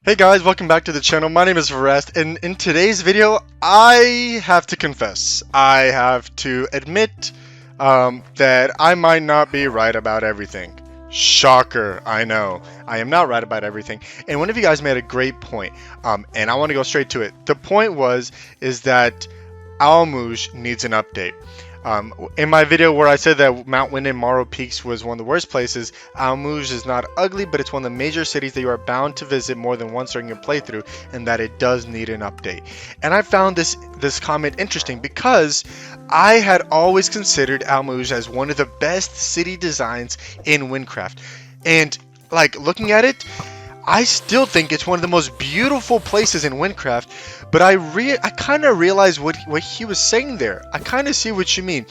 Hey guys, welcome back to the channel. My name is Varest, and in today's video, I have to confess, I have to admit that I might not be right about everything. Shocker, I know. I am not right about everything. And one of you guys made a great point, and I want to go straight to it. The point is that Almuj needs an update. In my video where I said that Mount Wynn and Morrow Peaks was one of the worst places, Almuge is not ugly, but it's one of the major cities that you are bound to visit more than once during your playthrough, and that it does need an update. And I found this comment interesting because I had always considered Almuge as one of the best city designs in Wynncraft. And like looking at it, I still think it's one of the most beautiful places in Wynncraft, but I kind of realized what he was saying there. I kind of see what you mean.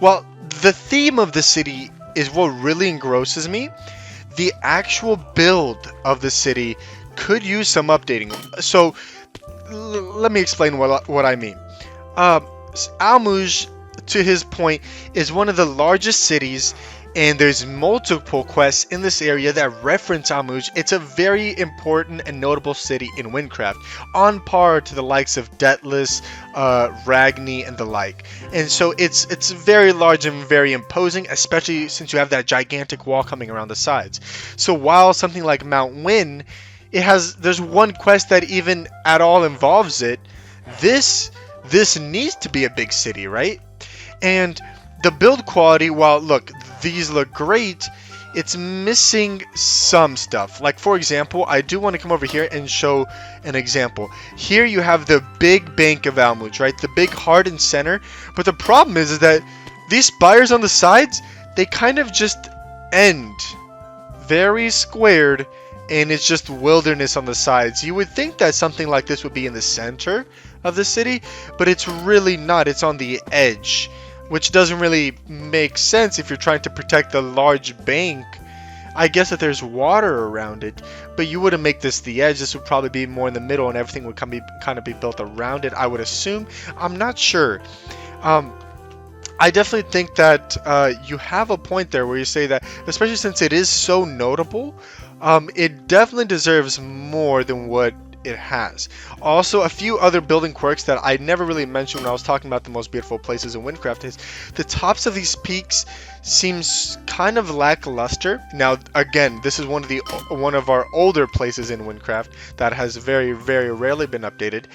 Well, the theme of the city is what really engrosses me. The actual build of the city could use some updating. So let me explain what I mean. Almuj, to his point, is one of the largest cities, and there's multiple quests in this area that reference Almuge. It's a very important and notable city in Wynncraft, on par to the likes of Deathless, Ragni, and the like. And so it's very large and very imposing, especially since you have that gigantic wall coming around the sides. So while something like Mount Wynn, there's one quest that even at all involves it, this needs to be a big city, right? And the build quality, while look, these look great, it's missing some stuff. Like, for example, I do want to come over here and show an example. Here you have the big bank of Almuge, right? The big heart and center. But the problem is that these spires on the sides, they kind of just end very squared, and it's just wilderness on the sides. You would think that something like this would be in the center of the city, but it's really not. It's on the edge, which doesn't really make sense if you're trying to protect the large bank. I guess that there's water around it, but you wouldn't make this the edge. This would probably be more in the middle, and everything would kind of be built around it, I would assume. I'm not sure. I definitely think that you have a point there where you say that, especially since it is so notable, it definitely deserves more than what it has. Also, a few other building quirks that I never really mentioned when I was talking about the most beautiful places in Wynncraft is the tops of these peaks seems kind of lackluster. Now, again, this is one of our older places in Wynncraft that has very, very rarely been updated.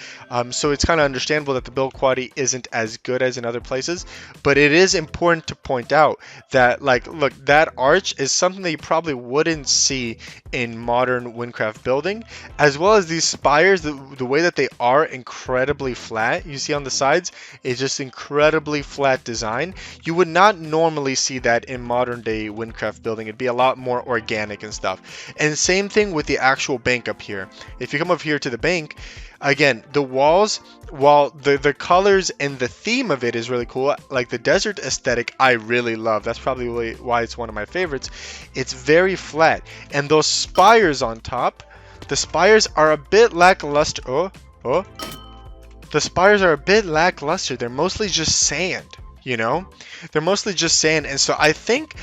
So it's kind of understandable that the build quality isn't as good as in other places. But it is important to point out that, like, look, that arch is something that you probably wouldn't see in modern Wynncraft building, as well as these spires. The way that they are incredibly flat, you see on the sides, is just incredibly flat design. You would not normally see that in modern day Wynncraft building. It'd be a lot more organic and stuff. And same thing with the actual bank up here. If you come up here to the bank, again, the walls, while the colors and the theme of it is really cool, like the desert aesthetic, I really love. That's probably why it's one of my favorites. It's very flat, and those spires on top, the spires are a bit lackluster. The spires are a bit lackluster. They're mostly just sand, you know? They're mostly just sand. And so I think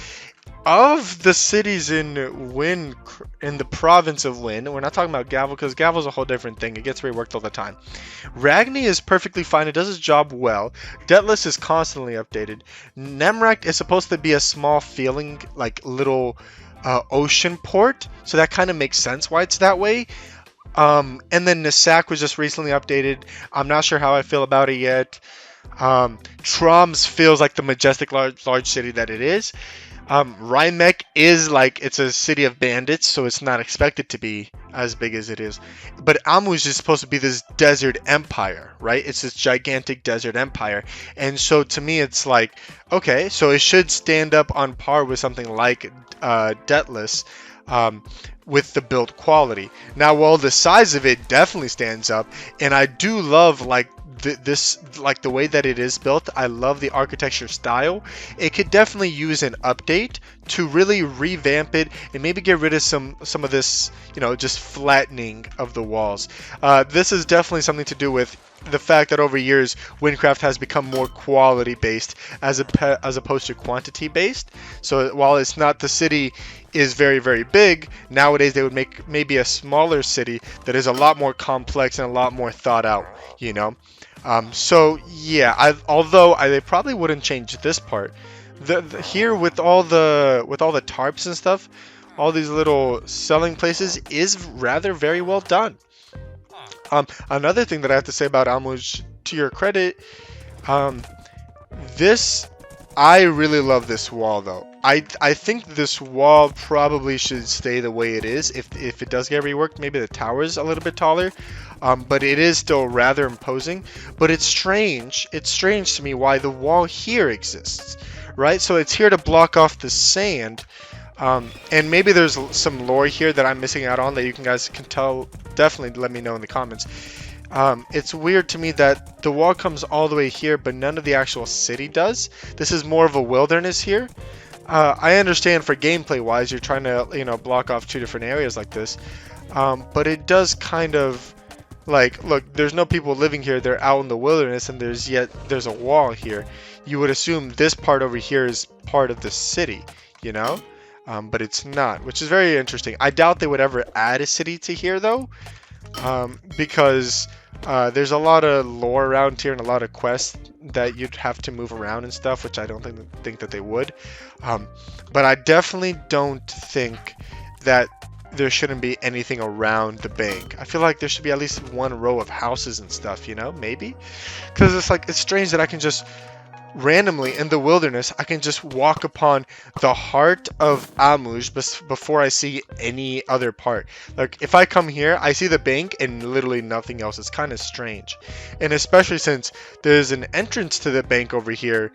of the cities in the province of Wynn, we're not talking about Gavel, because Gavel's a whole different thing. It gets reworked all the time. Ragni is perfectly fine. It does its job well. Deathless is constantly updated. Nemrak is supposed to be a small feeling, like little ocean port, so that kind of makes sense why it's that way. And then Nasak was just recently updated. I'm not sure how I feel about it yet. Troms feels like the majestic large city that it is. Rhymek is like, it's a city of bandits, so it's not expected to be as big as it is. But Almuj is supposed to be this desert empire, right? It's this gigantic desert empire. And so to me, it's like, okay, so it should stand up on par with something like Deathless, with the build quality. Now, while the size of it definitely stands up, and I do love like the way that it is built, I love the architecture style. It could definitely use an update to really revamp it and maybe get rid of some of this, you know, just flattening of the walls. This is definitely something to do with the fact that over years Wynncraft has become more quality based as opposed to quantity based. So while it's not, the city is very, very big. Nowadays, they would make maybe a smaller city that is a lot more complex and a lot more thought out, you know? So yeah, they probably wouldn't change this part. Here with all the tarps and stuff, all these little selling places is rather very well done. Another thing that I have to say about Almuj, to your credit, this I really love this wall though. I think this wall probably should stay the way it is. If it does get reworked, maybe the tower is a little bit taller. But it is still rather imposing. But it's strange. It's strange to me why the wall here exists, right? So it's here to block off the sand. And maybe there's some lore here that I'm missing out on that you guys can tell. Definitely let me know in the comments. It's weird to me that the wall comes all the way here, but none of the actual city does. This is more of a wilderness here. I understand for gameplay wise, you're trying to, block off two different areas like this. But it does kind of, like, look, there's no people living here. They're out in the wilderness, and there's a wall here. You would assume this part over here is part of the city, but it's not, which is very interesting. I doubt they would ever add a city to here, though, because there's a lot of lore around here and a lot of quests that you'd have to move around and stuff, which I don't think that they would. But I definitely don't think that there shouldn't be anything around the bank. I feel like there should be at least one row of houses and stuff, maybe? Because it's strange that I can just randomly in the wilderness, I can just walk upon the heart of Almuj before I see any other part. Like, if I come here, I see the bank and literally nothing else. It's kind of strange. And especially since there's an entrance to the bank over here,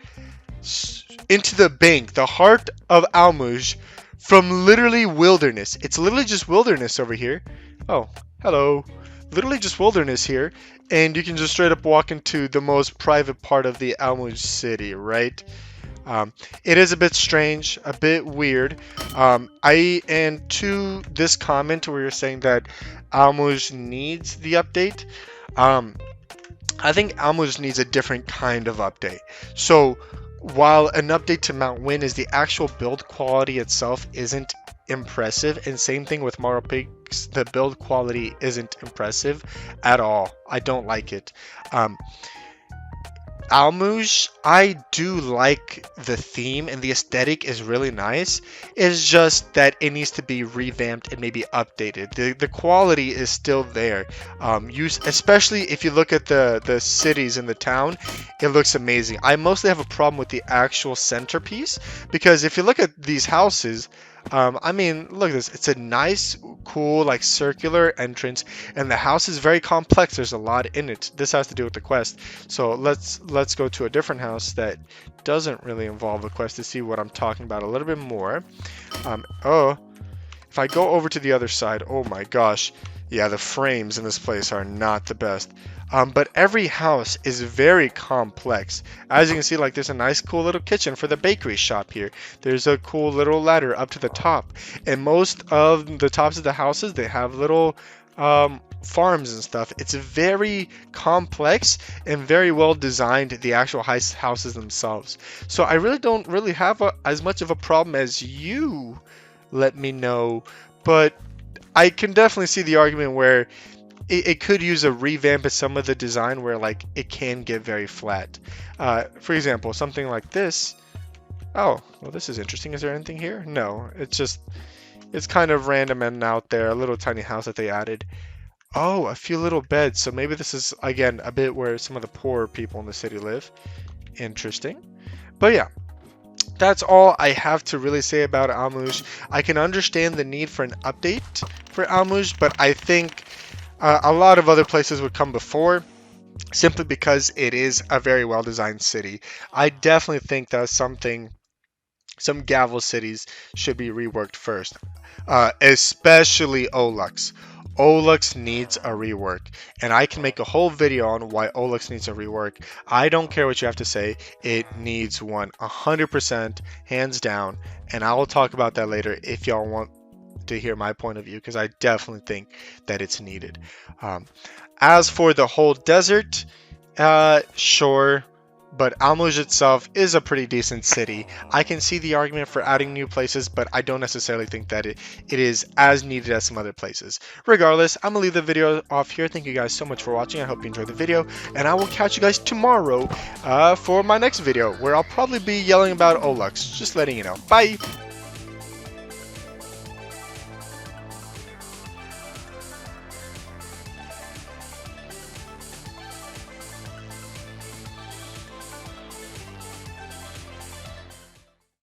into the bank, the heart of Almuj, from literally wilderness. It's literally just wilderness over here. Oh, hello. Literally just wilderness here, and you can just straight up walk into the most private part of the Almuj city, right? It is a bit strange, a bit weird. And to this comment where you're saying that Almuj needs the update, I think Almuj needs a different kind of update. So while an update to Mount Wynn is the actual build quality itself isn't impressive, and same thing with Mario Pigs, the build quality isn't impressive at all. I don't like it. Almuj, I do like the theme and the aesthetic is really nice. It's just that it needs to be revamped and maybe updated. The quality is still there. Especially if you look at the cities in the town, it looks amazing. I mostly have a problem with the actual centerpiece, because if you look at these houses, I mean, look at this. It's a nice, cool, like circular entrance, and the house is very complex. There's a lot in it. This has to do with the quest. So let's go to a different house that doesn't really involve a quest to see what I'm talking about a little bit more. If I go over to the other side, oh my gosh, yeah, the frames in this place are not the best. But every house is very complex. As you can see, like, there's a nice cool little kitchen for the bakery shop here. There's a cool little ladder up to the top. And most of the tops of the houses, they have little farms and stuff. It's very complex and very well designed, the actual houses themselves. So I really don't really have as much of a problem as you let me know. But I can definitely see the argument where it could use a revamp of some of the design where, like, it can get very flat. For example, something like this. Oh, well, this is interesting. Is there anything here? No, it's kind of random and out there. A little tiny house that they added. Oh, a few little beds. So maybe this is, again, a bit where some of the poorer people in the city live. Interesting. But yeah. That's all I have to really say about Almuj. I can understand the need for an update for Almuj, but I think a lot of other places would come before, simply because it is a very well-designed city. I definitely think that some Gavel cities should be reworked first, especially Olux. Olux needs a rework, and I can make a whole video on why Olux needs a rework. I don't care what you have to say, it needs one 100%, hands down, and I will talk about that later if y'all want to hear my point of view, because I definitely think that it's needed. As for the whole desert, sure, but Almuj itself is a pretty decent city. I can see the argument for adding new places, but I don't necessarily think that it is as needed as some other places. Regardless, I'm gonna leave the video off here. Thank you guys so much for watching. I hope you enjoyed the video, and I will catch you guys tomorrow for my next video, where I'll probably be yelling about Olux. Just letting you know. Bye!